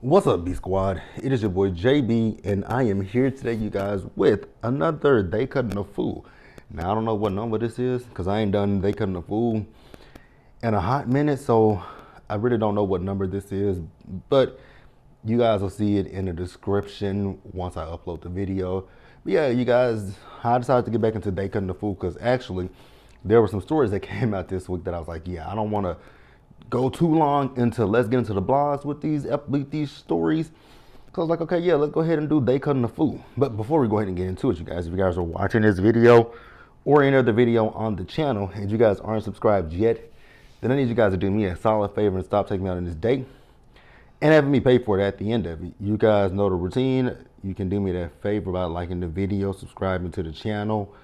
What's up, B Squad? It is your boy JB, and I am here today, you guys, with another They Cutting a Fool. Now, I don't know what number this is because I ain't done They Cutting a Fool in a hot minute, so I really don't know what number this is, but you guys will see it in the description once I upload the video. But yeah, you guys, I decided to get back into They Cutting a Fool because actually there were some stories that came out this week that I was like, yeah, I don't want to go too long into let's get into the blogs with these stories. So I was like, okay, yeah, let's go ahead and do They Cutting the Fool. But before we go ahead and get into it, you guys, if you guys are watching this video or any other video on the channel and you guys aren't subscribed yet, then I need you guys to do me a solid favor and stop taking me out on this date and having me pay for it at the end of it. You guys know the routine. You can do me that favor by liking the video, subscribing to the channel,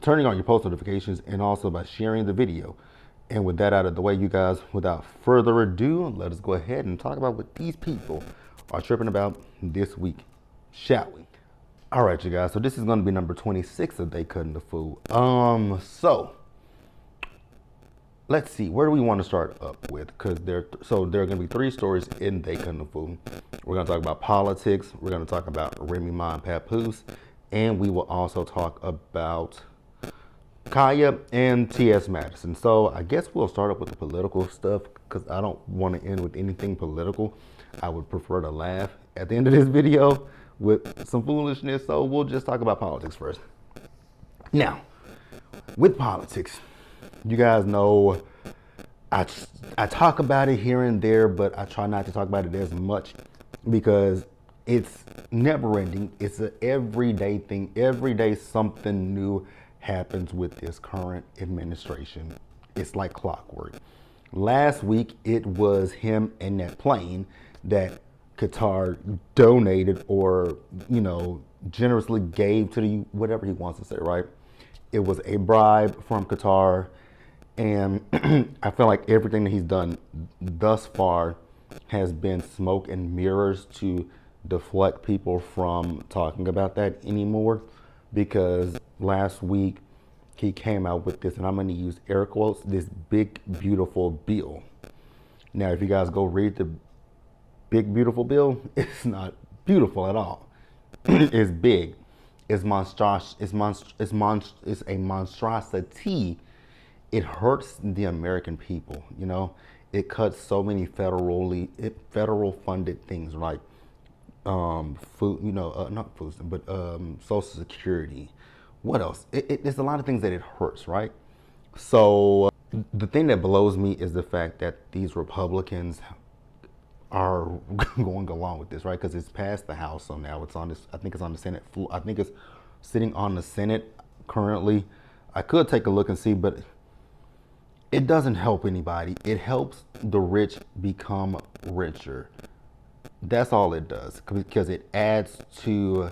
turning on your post notifications, and also by sharing the video. And with that out of the way, you guys, without further ado, let us go ahead and talk about what these people are tripping about this week, shall we? All right, you guys, so this is going to be number 26 of They Cutting the Fool. So let's see, where do we want to start up with? Because there are going to be three stories in They Cutting the Fool. We're going to talk about politics. We're going to talk about Remy Ma and Papoose, and we will also talk about Khia and T.S. Madison. So I guess we'll start up with the political stuff because I don't want to end with anything political. I would prefer to laugh at the end of this video with some foolishness. So we'll just talk about politics first. Now, with politics, you guys know I talk about it here and there, but I try not to talk about it as much because it's never ending. It's an everyday thing. Every day something new happens with this current administration. It's like clockwork. Last week, it was him and that plane that Qatar donated or, generously gave to the, whatever he wants to say, right? It was a bribe from Qatar. And I feel like everything that he's done thus far has been smoke and mirrors to deflect people from talking about that anymore. Because last week he came out with this, and I'm going to use air quotes, this big, beautiful bill. Now, if you guys go read the big, beautiful bill, it's not beautiful at all. It's big. It's monstrous. It's a monstrosity. It hurts the American people. It cuts so many federal funded things like food, not food, but Social Security. What else? There's a lot of things that it hurts, right? So the thing that blows me is the fact that these Republicans are going along with this, right? Because it's passed the House, so now it's on this. I think it's on the Senate floor. I think it's sitting on the Senate currently. I could take a look and see, but it doesn't help anybody. It helps the rich become richer. That's all it does, because it adds to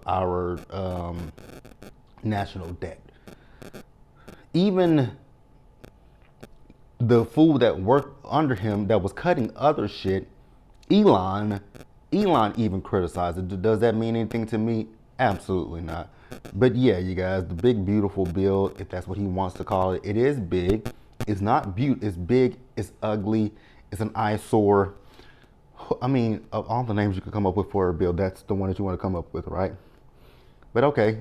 our national debt. Even the fool that worked under him that was cutting other shit, Elon even criticized it. Does that mean anything to me? Absolutely not. But yeah, you guys, the big beautiful bill, if that's what he wants to call it, it is big. It's not it's big, it's ugly, it's an eyesore. I mean, of all the names you could come up with for a bill, that's the one that you want to come up with, right? But okay.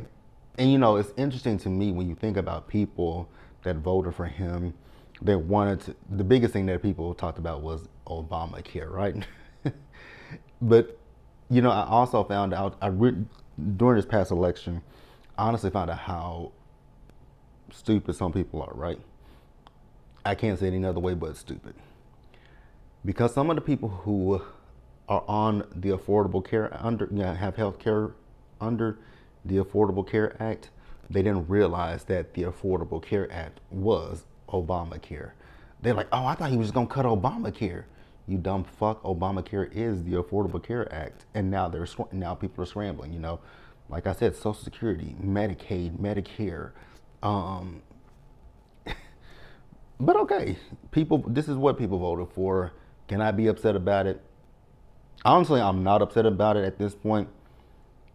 And it's interesting to me when you think about people that voted for him, that wanted to, the biggest thing that people talked about was Obamacare, right? But, I also found out, during this past election, I honestly found out how stupid some people are, right? I can't say it any other way but stupid. Because some of the people who are on the Affordable Care have health care under the Affordable Care Act, they didn't realize that the Affordable Care Act was Obamacare. They're like, oh, I thought he was just gonna cut Obamacare. You dumb fuck! Obamacare is the Affordable Care Act, and now people are scrambling. Like I said, Social Security, Medicaid, Medicare. But okay, this is what people voted for. Can I be upset about it? Honestly, I'm not upset about it at this point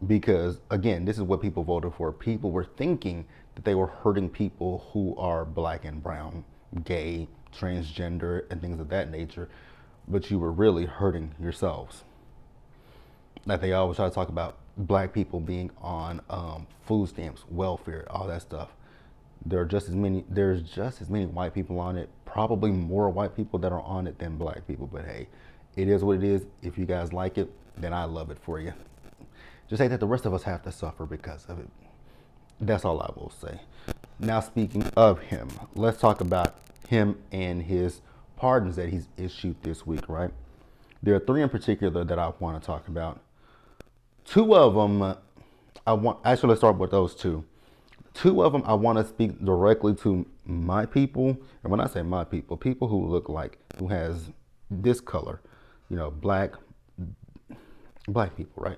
because, again, this is what people voted for. People were thinking that they were hurting people who are black and brown, gay, transgender and things of that nature, but you were really hurting yourselves. Like they always try to talk about black people being on food stamps, welfare, all that stuff. There's just as many white people on it, probably more white people that are on it than black people, but hey, it is what it is. If you guys like it, then I love it for you. Just say that the rest of us have to suffer because of it. That's all I will say. Now, speaking of him, let's talk about him and his pardons that he's issued this week, right? There are three in particular that I want to talk about. Two of them, let's start with those two. Two of them, I want to speak directly to my people. And when I say my people, people who look like, who has this color, black people, right?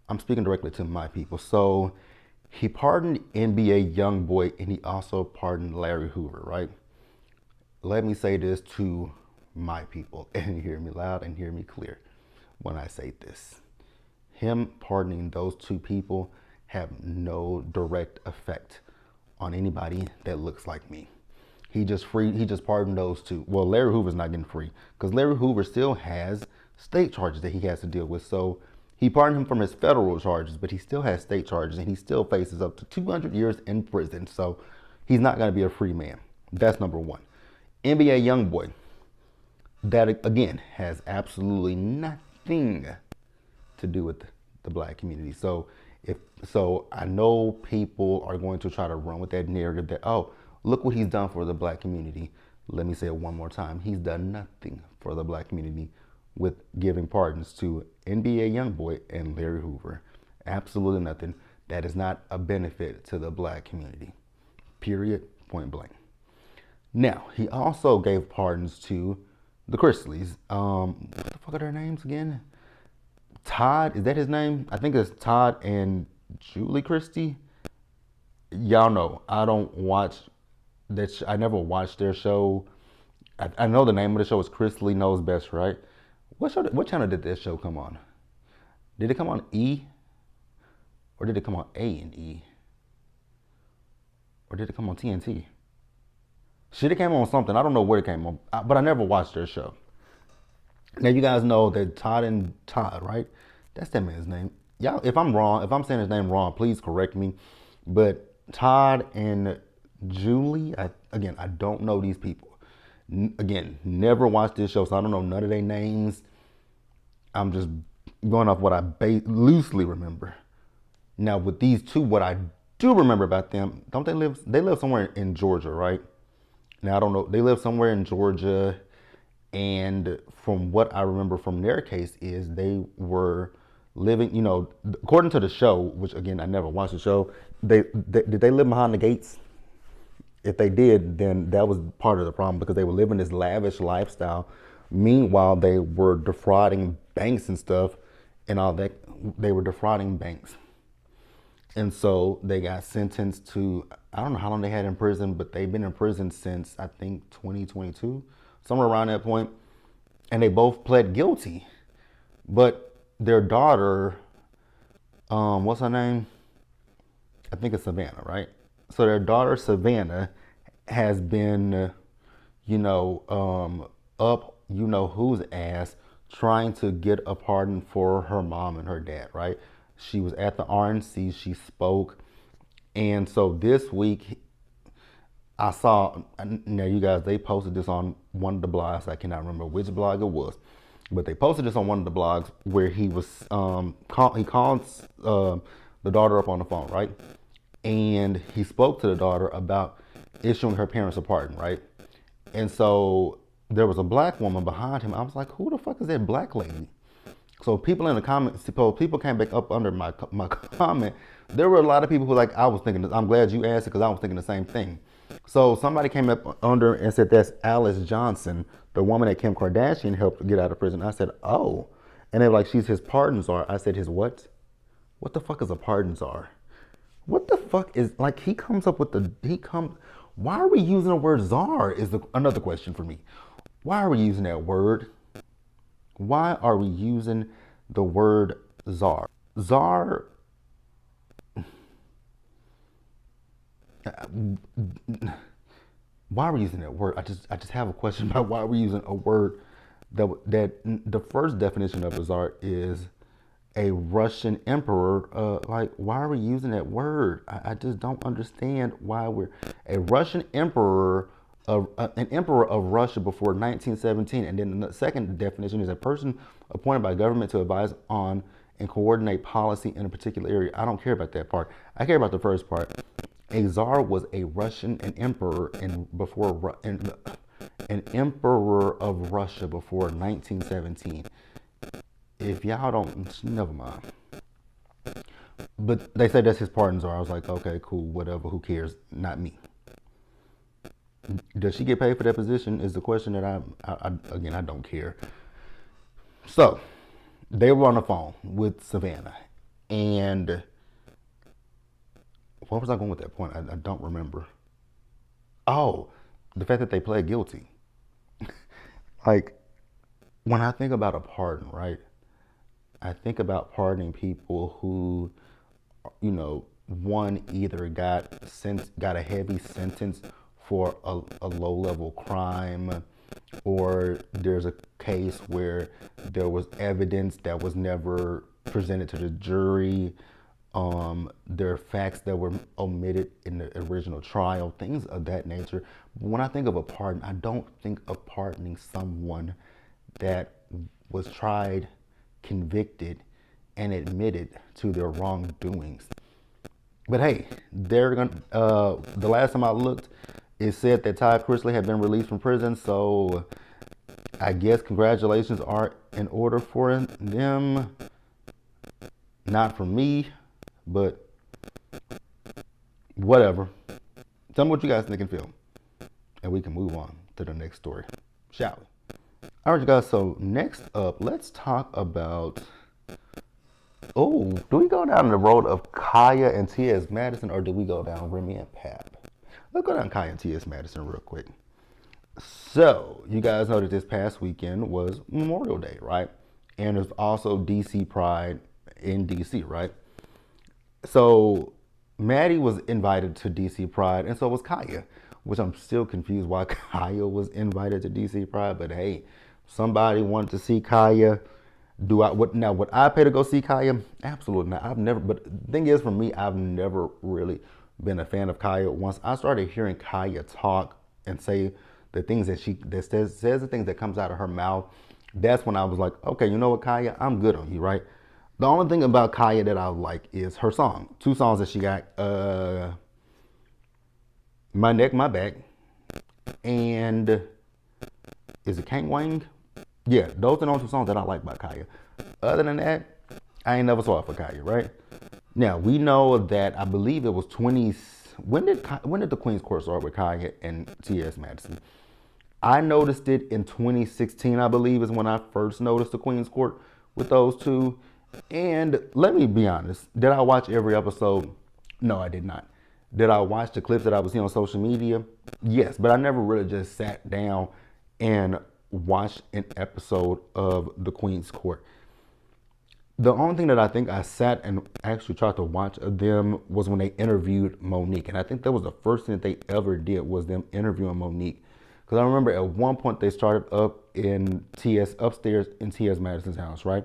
I'm speaking directly to my people. So he pardoned NBA YoungBoy and he also pardoned Larry Hoover, right? Let me say this to my people and hear me loud and hear me clear when I say this. Him pardoning those two people have no direct effect on anybody that looks like me. He just pardoned those two. Well, Larry Hoover's not getting free because Larry Hoover still has state charges that he has to deal with. So he pardoned him from his federal charges, but he still has state charges and he still faces up to 200 years in prison. So he's not going to be a free man. That's number one. NBA YoungBoy, that again has absolutely nothing to do with the black community. So I know people are going to try to run with that narrative that, oh, look what he's done for the black community. Let me say it one more time. He's done nothing for the black community with giving pardons to NBA YoungBoy and Larry Hoover. Absolutely nothing. That is not a benefit to the black community. Period. Point blank. Now, he also gave pardons to the Chrisleys. What the fuck are their names again? Todd, is that his name? I think it's Todd and Julie Christie. Y'all know I don't watch that. I never watched their show. I know the name of the show is Chrisley Knows Best, right? What channel did that show come on? Did it come on E? Or did it come on A&E? Or did it come on TNT? Shit, it came on something. I don't know where it came on, but I never watched their show. Now, you guys know that Todd, right? That's that man's name. Y'all, if I'm wrong, if I'm saying his name wrong, please correct me. But Todd and Julie, I don't know these people. Again, never watched this show, so I don't know none of their names. I'm just going off what I loosely remember. Now, with these two, what I do remember about them, don't they live? They live somewhere in Georgia, right? Now, I don't know. They live somewhere in Georgia. And from what I remember from their case is they were living, according to the show, which again, I never watched the show, did they live behind the gates? If they did, then that was part of the problem because they were living this lavish lifestyle. Meanwhile, they were defrauding banks and stuff and all that. They were defrauding banks. And so they got sentenced to, I don't know how long they had in prison, but they've been in prison since I think 2022. Somewhere around that point, and they both pled guilty. But their daughter, what's her name? I think it's Savannah, right? So their daughter Savannah has been, up, whose ass, trying to get a pardon for her mom and her dad, right? She was at the RNC, she spoke, and so this week, I saw, now you guys, they posted this on one of the blogs. I cannot remember which blog it was, but they posted this on one of the blogs where he was, he called the daughter up on the phone, right? And he spoke to the daughter about issuing her parents a pardon, right? And so there was a black woman behind him. I was like, who the fuck is that black lady? So people in the comments, people came back up under my comment. There were a lot of people who I was thinking, I'm glad you asked it because I was thinking the same thing. So somebody came up under and said, that's Alice Johnson, the woman that Kim Kardashian helped get out of prison. I said, oh. And they were like, she's his pardon czar. I said, his what? What the fuck is a pardon czar? What the fuck is, he comes up with why are we using the word czar is another question for me. Why are we using that word? Why are we using the word czar? Czar, why are we using that word? I just have a question about why we're using a word that the first definition of bizarre is a Russian emperor. Like, why are we using that word? I just don't understand why we're a Russian emperor of an emperor of Russia before 1917. And then the second definition is a person appointed by government to advise on and coordinate policy in a particular area. I don't care about that part. I care about the first part. A czar was a Russian, an emperor, an emperor of Russia before 1917. If y'all don't, never mind. But they said that's his pardon czar. I was like, okay, cool, whatever. Who cares? Not me. Does she get paid for that position? Is the question that again, I don't care. So they were on the phone with Savannah, and what was I going with that point? I don't remember. Oh, the fact that they pled guilty. Like, when I think about a pardon, right? I think about pardoning people who, one either got a heavy sentence for a low level crime, or there's a case where there was evidence that was never presented to the jury. There are facts that were omitted in the original trial, things of that nature. But when I think of a pardon, I don't think of pardoning someone that was tried, convicted, and admitted to their wrongdoings. But hey, they're gonna. The last time I looked, it said that Todd Chrisley had been released from prison. So I guess congratulations are in order for them. Not for me, but whatever. Tell me what you guys think and feel, and we can move on to the next story, shall we? All right, you guys. So next up, let's talk about. Oh, do we go down the road of Khia and T.S. Madison, or do we go down Remy and Pap? Let's go down Khia and T.S. Madison real quick. So you guys know that this past weekend was Memorial Day, right? And there's also DC Pride in DC, right? So Maddie was invited to DC Pride, and so was Khia, which I'm still confused why Khia was invited to DC Pride. But hey, somebody wanted to see Khia. Would I pay to go see Khia? Absolutely not. I've never. But the thing is, for me, I've never really been a fan of Khia. Once I started hearing Khia talk and say the things that says the things that comes out of her mouth, that's when I was like, okay, you know what, Khia, I'm good on you, right? The only thing about Khia that I like is her song. Two songs that she got, My Neck, My Back, and is it Can't Wang? Yeah, those are the only two songs that I like by Khia. Other than that, I ain't never saw it for Khia, right? Now, we know that I believe it was 20. When did the Queen's Court start with Khia and T.S. Madison? I noticed it in 2016, I believe, is when I first noticed the Queen's Court with those two. And let me be honest, did I watch every episode? No, I did not. Did I watch the clips that I was seeing on social media? Yes, but I never really just sat down and watched an episode of the Queen's Court. The only thing that I think I sat and actually tried to watch of them was when they interviewed Monique. And I think that was the first thing that they ever did was them interviewing Monique. Because I remember at one point they started up in upstairs in T.S. Madison's house, right?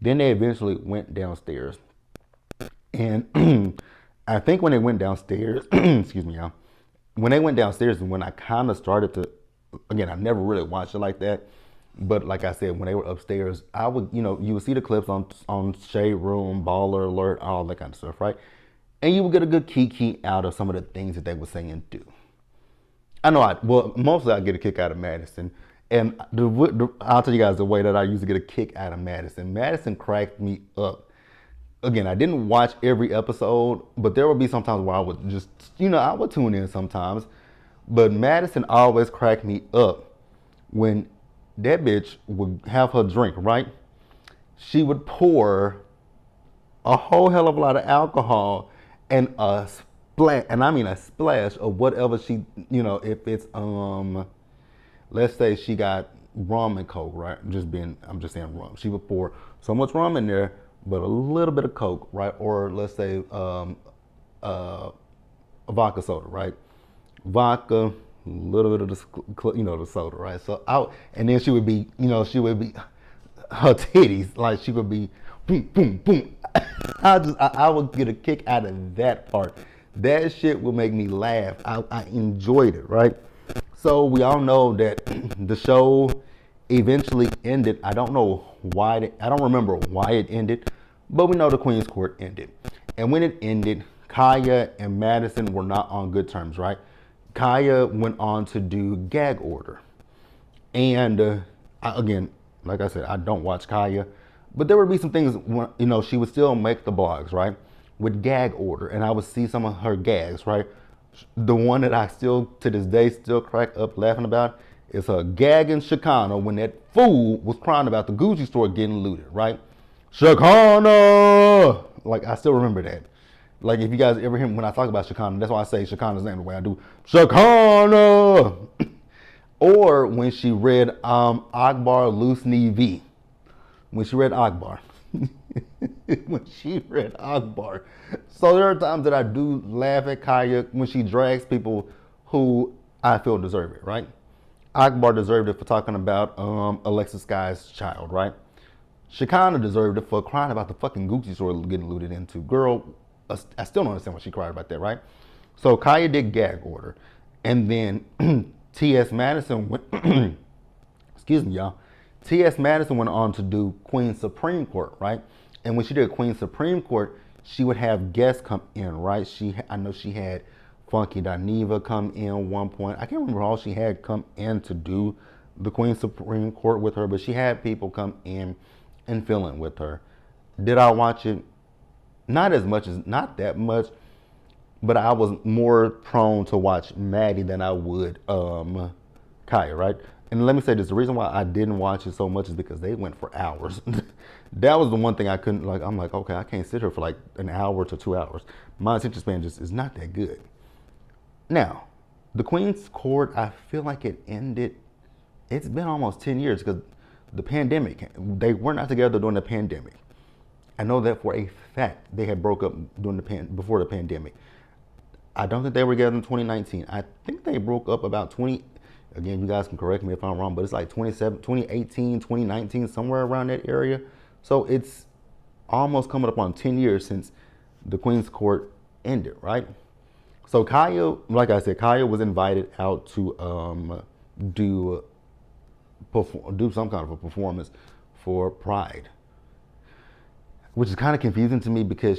Then they eventually went downstairs. And I think when they went downstairs, excuse me, y'all. When they went downstairs and when I kind of started to, again, I never really watched it like that. But like I said, when they were upstairs, I would, you would see the clips on Shade Room, Baller Alert, all that kind of stuff, right? And you would get a good key out of some of the things that they were saying and do. Mostly I get a kick out of Madison. And I'll tell you guys the way that I used to get a kick out of Madison. Madison cracked me up. Again, I didn't watch every episode, but there would be sometimes where I would just, I would tune in sometimes. But Madison always cracked me up when that bitch would have her drink, right? She would pour a whole hell of a lot of alcohol and a splash, and I mean a splash of whatever she, if it's, let's say she got rum and Coke, right? I'm just saying rum. She would pour so much rum in there, but a little bit of Coke, right? Or let's say a vodka soda, right? Vodka, little bit of the soda, right? So out, and then she would be, her titties, like she would be, boom, boom, boom. I would get a kick out of that part. That shit would make me laugh. I enjoyed it, right? So we all know that the show eventually ended. I don't know why. I don't remember why it ended, but we know the Queen's Court ended. And when it ended, Khia and Madison were not on good terms, right? Khia went on to do gag order. And again, like I said, I don't watch Khia, but there would be some things when, she would still make the blogs, right? With gag order, and I would see some of her gags, right? The one that I still, to this day, still crack up laughing about is her gag in Chicana when that fool was crying about the Gucci store getting looted, right? Chicana! Like, I still remember that. Like, if you guys ever hear me when I talk about Chicana, that's why I say Chicana's name the way I do. Chicana! Or when she read Akbar Loose Knee V. When she read Akbar. When she read Akbar. So there are times that I do laugh at Khia when she drags people who I feel deserve it, right? Akbar deserved it for talking about Alexis Sky's child, right? Chicana deserved it for crying about the fucking Gucci store getting looted into. Girl, I still don't understand why she cried about that, right? So Khia did gag order. And then T.S. Madison went, excuse me, y'all. T.S. Madison went on to do Queen Supreme Court, right? And when she did Queen Supreme Court, she would have guests come in, right? I know she had Funky Dineva come in one point. I can't remember all she had come in to do the Queen Supreme Court with her, but she had people come in and fill in with her. Did I watch it? Not that much, but I was more prone to watch Maddie than I would Khia, right? And let me say this, the reason why I didn't watch it so much is because they went for hours. That was the one thing I couldn't, I'm like, okay, I can't sit here for like an hour to 2 hours. My attention span just is not that good. Now, the Queen's Court, I feel like it ended, it's been almost 10 years because the pandemic, they were not together during the pandemic. I know that for a fact. They had broke up before the pandemic. I don't think they were together in 2019. I think they broke up about again, you guys can correct me if I'm wrong, but it's like 2018, 2019, somewhere around that area. So it's almost coming up on 10 years since the Queen's Court ended, right? So Khia, like I said, Khia was invited out to do some kind of a performance for Pride, which is kind of confusing to me because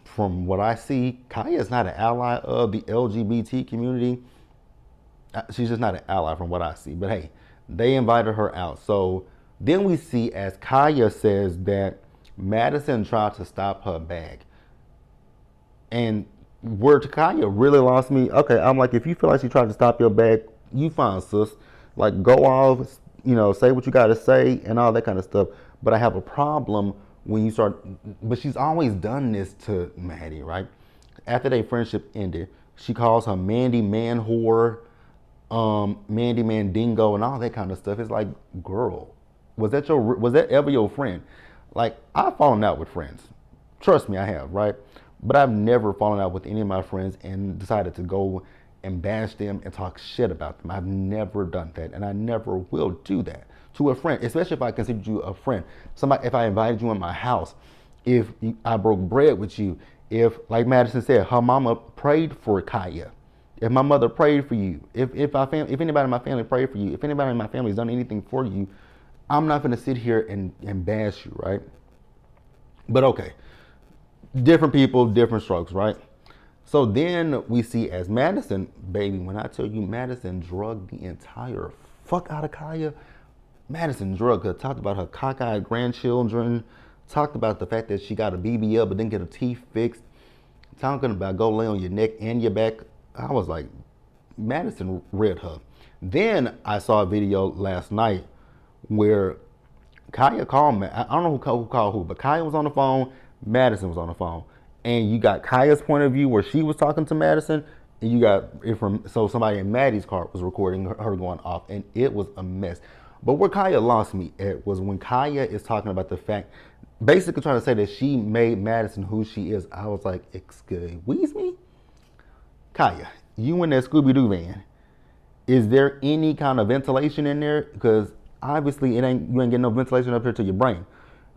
from what I see, Khia is not an ally of the LGBT community. She's just not an ally from what I see. But hey, they invited her out. So then we see as Khia says that Madison tried to stop her bag. And word to Khia really lost me. Okay, I'm like, if you feel like she tried to stop your bag, you fine, sis. Like, go off, say what you got to say and all that kind of stuff. But I have a problem when you start, but she's always done this to Maddie, right? After their friendship ended, she calls her Mandy Man whore, Mandy Mandingo, and all that kind of stuff. It's like, girl, was that ever your friend? Like, I've fallen out with friends. Trust me, I have, right? But I've never fallen out with any of my friends and decided to go and bash them and talk shit about them. I've never done that, and I never will do that to a friend, especially if I consider you a friend. If I invited you in my house, if I broke bread with you, if, like Madison said, her mama prayed for Khia, if my mother prayed for you, if anybody in my family prayed for you, if anybody in my family has done anything for you, I'm not gonna sit here and bash you, right? But okay, different people, different strokes, right? So then we see as Madison, baby, when I tell you Madison drugged the entire fuck out of Khia, Madison drugged her, talked about her cockeyed grandchildren, talked about the fact that she got a BBL but didn't get her teeth fixed, talking about go lay on your neck and your back. I was like, Madison read her. Then I saw a video last night where Khia called me. I don't know who called who, but Khia was on the phone, Madison was on the phone. And you got Khia's point of view where she was talking to Madison, and you got it so somebody in Maddie's car was recording her going off, and it was a mess. But where Khia lost me at was when Khia is talking about the fact, basically trying to say that she made Madison who she is. I was like, excuse me? Khia, you in that Scooby-Doo van, Is there any kind of ventilation in there? Because obviously you ain't getting no ventilation up here to your brain.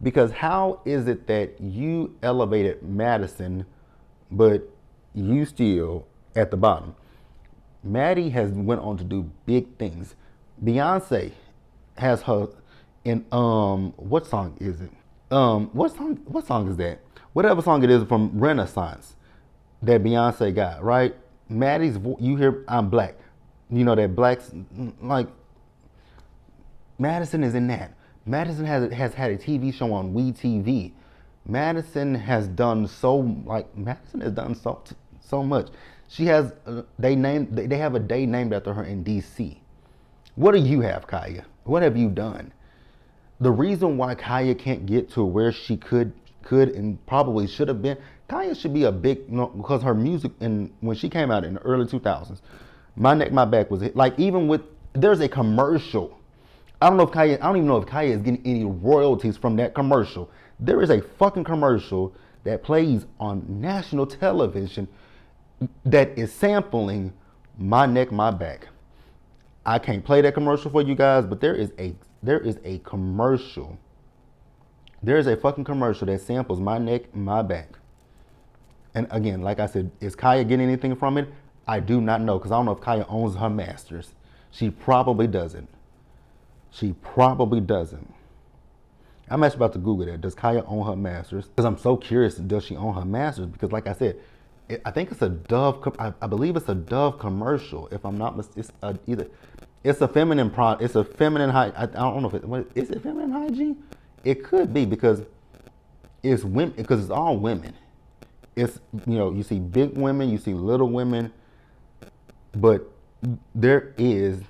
Because how is it that you elevated Madison, but you still at the bottom? Maddie has went on to do big things. Beyonce has her in what song is it? What song is that? Whatever song it is from Renaissance that Beyonce got, right? Maddie's you hear I'm black. You know that blacks like Madison is in that. Madison has had a TV show on WeTV. Madison has done so much. She has they have a day named after her in DC. What do you have, Khia? What have you done? The reason why Khia can't get to where she could and probably should have been, Khia should be a big, because her music, and when she came out in the early 2000s, My Neck, My Back was like, even with, there's a commercial. I don't even know if Khia is getting any royalties from that commercial. There is a fucking commercial that plays on national television that is sampling My Neck, My Back. I can't play that commercial for you guys, but there is a commercial. There is a fucking commercial that samples My Neck, My Back. And again, like I said, is Khia getting anything from it? I do not know, because I don't know if Khia owns her masters. She probably doesn't. She probably doesn't. I'm actually about to Google that. Does Khia own her masters? Because I'm so curious, does she own her masters? Because like I said, I think it's a Dove, I believe it's a Dove commercial, if I'm not mistaken. It's a feminine product. It's a feminine I don't know if is it feminine hygiene? It could be, because it's women, because it's all women. It's, you see big women, you see little women, but there is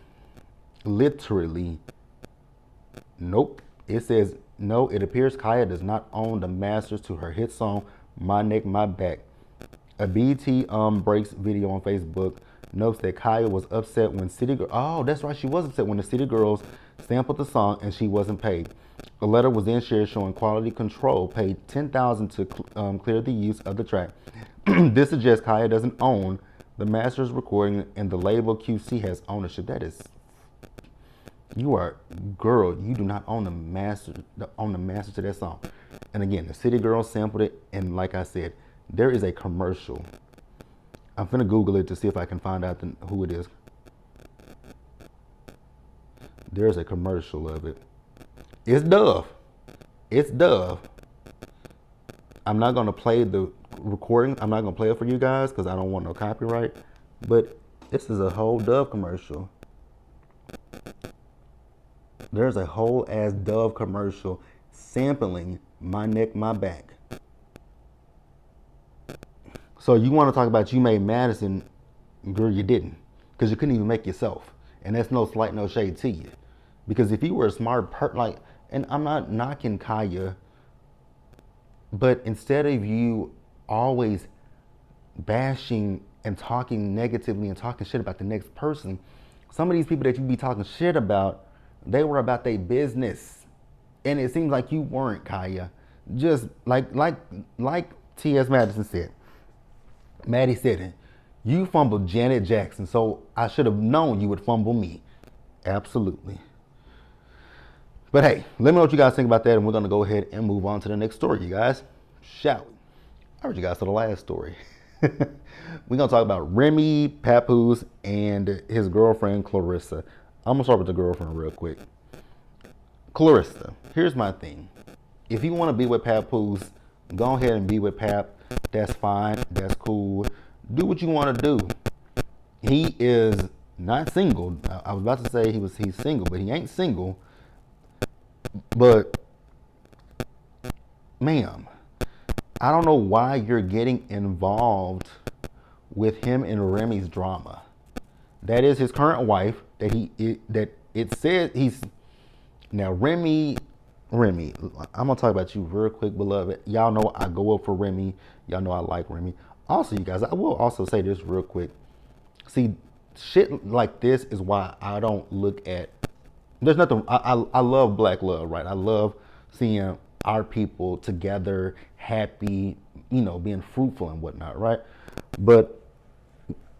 literally, nope. It says, no, it appears Khia does not own the masters to her hit song, My Neck, My Back. A BT Breaks video on Facebook notes that Khia was upset when that's right, she was upset when the City Girls sampled the song and she wasn't paid. A letter was then shared showing Quality Control paid $10,000 to clear the use of the track. This suggests Khia doesn't own the master's recording and the label QC has ownership. That is, you do not own the master to that song. And again, the City Girls sampled it, and like I said, there is a commercial. I'm finna Google it to see if I can find out who it is. There's a commercial of it. It's Dove. It's Dove. I'm not gonna play the recording. I'm not gonna play it for you guys because I don't want no copyright. But this is a whole Dove commercial. There's a whole ass Dove commercial sampling My Neck, My Back. So you want to talk about you made Madison, girl, you didn't. Because you couldn't even make yourself. And that's no slight, no shade to you. Because if you were a smart and I'm not knocking Khia, but instead of you always bashing and talking negatively and talking shit about the next person, some of these people that you be talking shit about, they were about their business. And it seems like you weren't, Khia. Just like T.S. Madison said. Maddie said it. You fumbled Janet Jackson, so I should have known you would fumble me. Absolutely. But hey, let me know what you guys think about that, and we're going to go ahead and move on to the next story, you guys. Shall we? I heard you guys to the last story. We're going to talk about Remy, Papoose, and his girlfriend, Claressa. I'm going to start with the girlfriend real quick. Claressa, here's my thing. If you want to be with Papoose, go ahead and be with Pap. That's fine. That's cool. Do what you want to do. He is not single. I was about to say he's single, but he ain't single. But, ma'am, I don't know why you're getting involved with him and Remy's drama. That is his current wife. That it says he's now Remy. I'm gonna talk about you real quick, beloved. Y'all know I go up for Remy. Y'all know I like Remy. Also, you guys, I will also say this real quick. See, shit like this is why I don't look at. There's nothing. I love black love, right? I love seeing our people together, happy, being fruitful and whatnot, right? But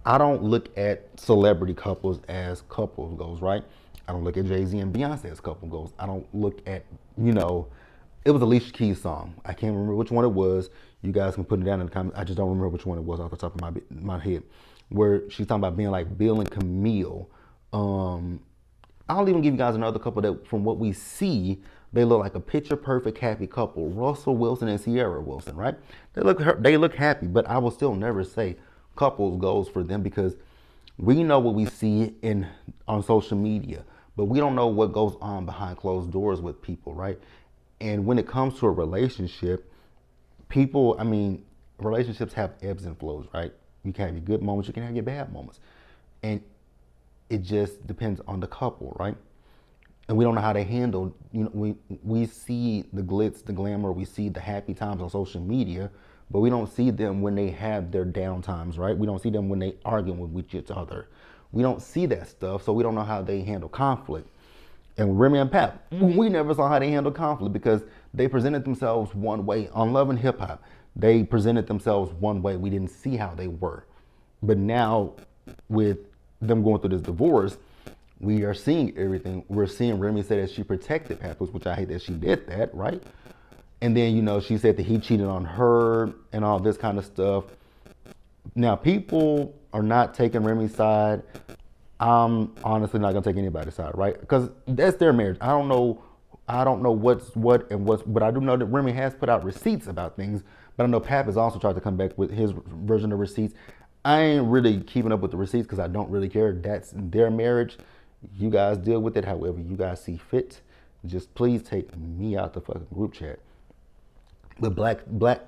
I don't look at celebrity couples as couple goals, right? I don't look at Jay-Z and Beyonce as couple goals. I don't look at, it was Alicia Keys' song. I can't remember which one it was. You guys can put it down in the comments. I just don't remember which one it was off the top of my head. Where she's talking about being like Bill and Camille. I'll even give you guys another couple that, from what we see, they look like a picture perfect happy couple. Russell Wilson and Sierra Wilson, right? They look happy, but I will still never say couples goals for them, because we know what we see on social media, but we don't know what goes on behind closed doors with people, right? And when it comes to a relationship, relationships have ebbs and flows, right? You can have your good moments, you can have your bad moments. And it just depends on the couple, right? And we don't know how they handle, we see the glitz, the glamour, we see the happy times on social media, but we don't see them when they have their down times, right? We don't see them when they arguing with each other. We don't see that stuff, so we don't know how they handle conflict. And Remy and Pap, we never saw how they handle conflict, because they presented themselves one way on Love and Hip Hop. They presented themselves one way. We didn't see how they were. But now, with them going through this divorce, we are seeing everything. We're seeing Remy say that she protected Papoose, which I hate that she did that, right? And then, she said that he cheated on her and all this kind of stuff. Now, people are not taking Remy's side. I'm honestly not gonna take anybody's side, right? Because that's their marriage. I don't know what's what and what's, but I do know that Remy has put out receipts about things. But I know Pap has also tried to come back with his version of receipts. I ain't really keeping up with the receipts because I don't really care. That's their marriage. You guys deal with it however you guys see fit. Just please take me out the fucking group chat. But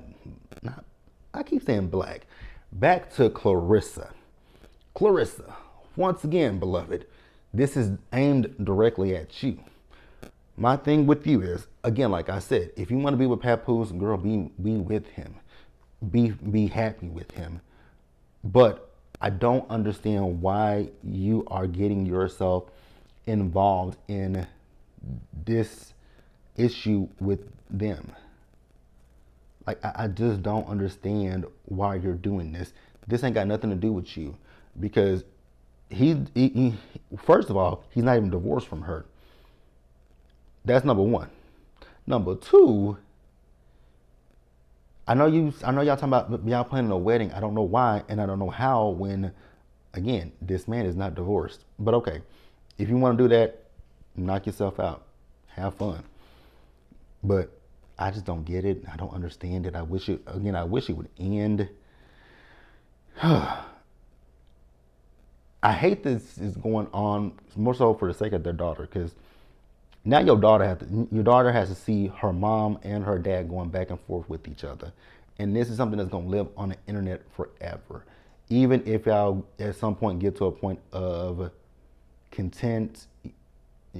I keep saying black. Back to Claressa. Claressa, once again, beloved, this is aimed directly at you. My thing with you is, again, like I said, if you want to be with Papoose, girl, be with him. Be happy with him. But I don't understand why you are getting yourself involved in this issue with them. Like, I just don't understand why you're doing this. This ain't got nothing to do with you, because he first of all, he's not even divorced from her. That's number one. Number two, I know y'all talking about y'all planning a wedding. I don't know why, and I don't know how, when, again, this man is not divorced. But okay, if you want to do that, knock yourself out. Have fun. But I just don't get it. I don't understand it. I wish it would end. I hate this is going on more so for the sake of their daughter, because now your daughter has to see her mom and her dad going back and forth with each other. And this is something that's going to live on the internet forever. Even if y'all at some point get to a point of content,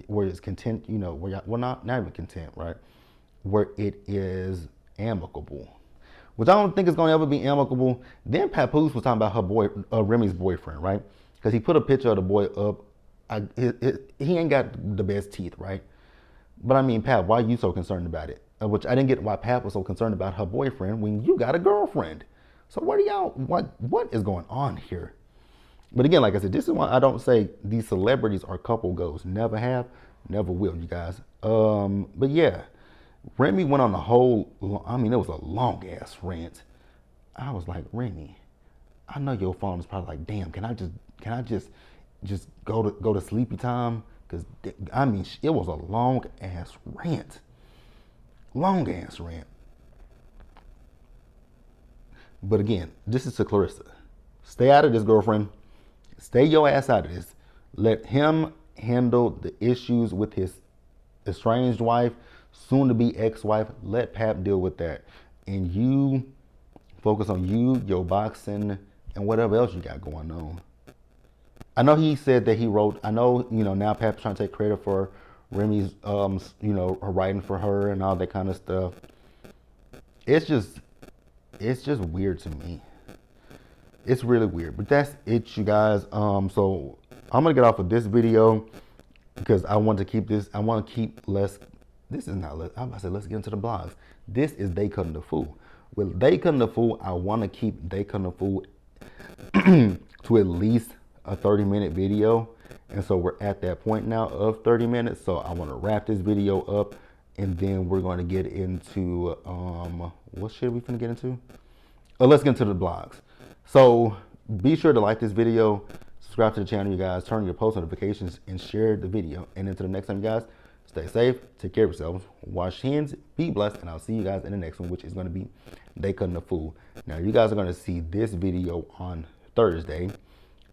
where it's content, where y'all, well, not even content, right? Where it is amicable. Which I don't think it's going to ever be amicable. Then Papoose was talking about Remy's boyfriend, right? Because he put a picture of the boy up. He ain't got the best teeth, right? But I mean, Pap, why are you so concerned about it? Which I didn't get why Pap was so concerned about her boyfriend when you got a girlfriend. So what is going on here? But again, like I said, this is why I don't say these celebrities are couple goals. Never have, never will, you guys. But yeah, Remy went on the whole, it was a long ass rant. I was like, Remy, I know your phone is probably like, damn, can I just go to sleepy time? Because, it was a long ass rant. Long ass rant. But again, this is to Claressa. Stay out of this, girlfriend. Stay your ass out of this. Let him handle the issues with his estranged wife, soon to be ex-wife. Let Pap deal with that. And you focus on your boxing, and whatever else you got going on. I know he said that he wrote, now Pap's trying to take credit for Remy's, her writing for her and all that kind of stuff. It's just weird to me. It's really weird, but that's it, you guys. So I'm gonna get off of this video because I want to keep this. I want to keep less. This is not less. I'm about to say let's get into the blogs. This is They Cutting the Fool. With They Cutting the Fool, I want to keep They Cutting the Fool to at least a 30-minute video. And so we're at that point now of 30 minutes. So I want to wrap this video up, and then we're going to get into, what shit are we finna get into? Let's get into the blogs. So be sure to like this video, subscribe to the channel, you guys, turn on your post notifications, and share the video. And until the next time, you guys, stay safe, take care of yourselves, wash hands, be blessed, and I'll see you guys in the next one, which is going to be They Cutting the Fool. Now, you guys are going to see this video on Thursday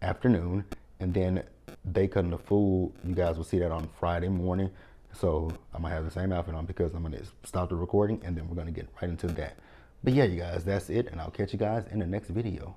afternoon, and then They Cutting the Fool, you guys will see that on Friday morning. So I might have the same outfit on because I'm going to stop the recording, and then we're going to get right into that. But yeah, you guys, that's it, and I'll catch you guys in the next video.